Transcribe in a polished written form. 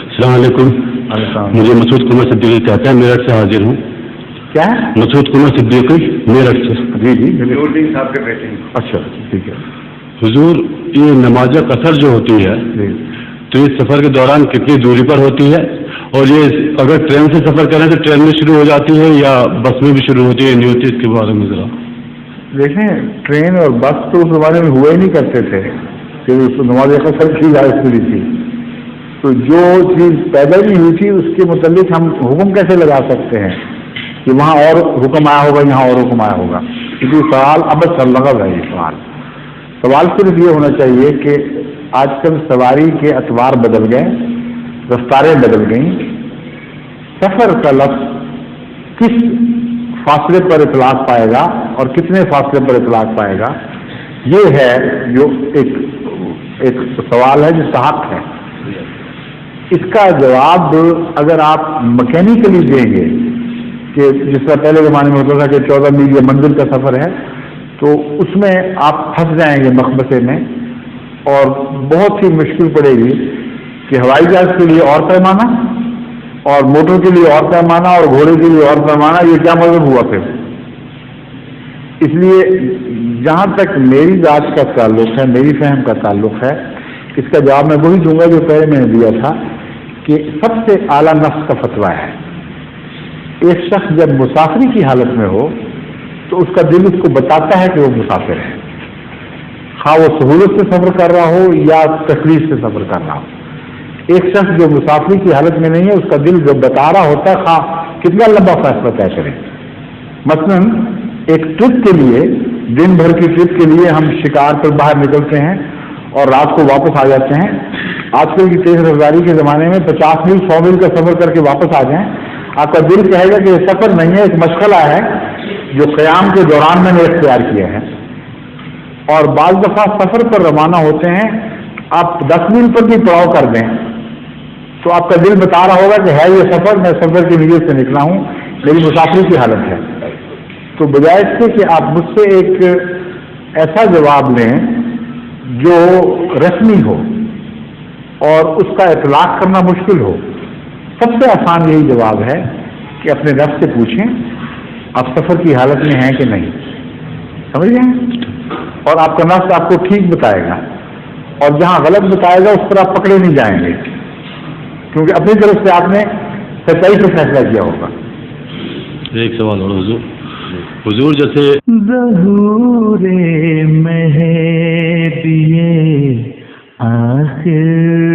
السلام علیکم. مجھے مسعود قمر صدیقی کہتے ہیں, میرٹھ سے حاضر ہوں. کیا ہے؟ مسعود قمر صدیقی, میرٹھ سے. جی جی صاحب کے بیٹے. اچھا ٹھیک ہے. حضور, یہ نماز قصر جو ہوتی ہے تو یہ سفر کے دوران کتنی دوری پر ہوتی ہے, اور یہ اگر ٹرین سے سفر کریں تو ٹرین میں شروع ہو جاتی ہے یا بس میں بھی شروع ہوتی ہے, نہیں ہوتی, اس کے بارے میں ذرا. دیکھیں, ٹرین اور بس تو اس زمانے میں ہوا ہی نہیں کرتے تھے کہ نماز قصر کی اجازت ملی تھی. تو جو چیز پیدا نہیں ہوئی تھی اس کے متعلق ہم حکم کیسے لگا سکتے ہیں کہ وہاں اور حکم آیا ہوگا, یہاں اور حکم آیا ہوگا؟ کیونکہ سوال اب لگا ہے. یہ سوال صرف یہ ہونا چاہیے کہ آج کل سواری کے اطوار بدل گئے, رفتاریں بدل گئیں. سفر کا لفظ کس فاصلے پر اطلاق پائے گا اور کتنے فاصلے پر اطلاق پائے گا, یہ ہے جو ایک سوال ہے جس کا حق ہے. اس کا جواب اگر آپ مکینیکلی دیں گے کہ جس طرح پہلے زمانے میں ہوتا تھا کہ 14 میل یا منزل کا سفر ہے, تو اس میں آپ پھنس جائیں گے مخبصے میں, اور بہت ہی مشکل پڑے گی کہ ہوائی جہاز کے لیے اور پیمانہ اور موٹر کے لیے اور پیمانہ اور گھوڑے کے لیے اور پیمانہ, یہ کیا مطلب ہوا پھر؟ اس لیے جہاں تک میری ذات کا تعلق ہے, میری فہم کا تعلق ہے, اس کا جواب میں وہی دوں گا جو پہلے میں نے دیا تھا کہ سب سے اعلیٰ نفس کا فتویٰ ہے. ایک شخص جب مسافری کی حالت میں ہو تو اس کا دل اس کو بتاتا ہے کہ وہ مسافر ہے, خواہ وہ سہولت سے سفر کر رہا ہو یا تکلیف سے سفر کر رہا ہو. ایک شخص جو مسافری کی حالت میں نہیں ہے اس کا دل جو بتا رہا ہوتا ہے خواہ کتنا لمبا فاصلہ طے کرے. مثلا ایک ٹرپ کے لیے, دن بھر کی ٹرپ کے لیے ہم شکار پر باہر نکلتے ہیں اور رات کو واپس آ جاتے ہیں. آج کل کی تیز رفتاری کے زمانے میں 50 میل 100 میل کا سفر کر کے واپس آ جائیں, آپ کا دل کہے گا کہ یہ سفر نہیں ہے, ایک مشغلہ ہے جو قیام کے دوران میں نے اختیار کیا ہے. اور بعض دفعہ سفر پر روانہ ہوتے ہیں, آپ 10 میل پر بھی پڑاؤ کر دیں تو آپ کا دل بتا رہا ہوگا کہ ہے یہ سفر, میں سفر کی نیت سے نکلا ہوں, میری مسافری کی حالت ہے. تو بجائے اس سے کہ آپ مجھ سے ایک ایسا جواب لیں جو رسمی ہو اور اس کا اطلاق کرنا مشکل ہو, سب سے آسان یہی جواب ہے کہ اپنے نفس سے پوچھیں آپ سفر کی حالت میں ہیں کہ نہیں. سمجھ گئے؟ اور آپ کا نفس آپ کو ٹھیک بتائے گا, اور جہاں غلط بتائے گا اس پر آپ پکڑے نہیں جائیں گے, کیونکہ اپنی طرف سے آپ نے سچائی سے فیصلہ کیا ہوگا. ایک سوال اور حضور, جیسے ظہور مہدی آخر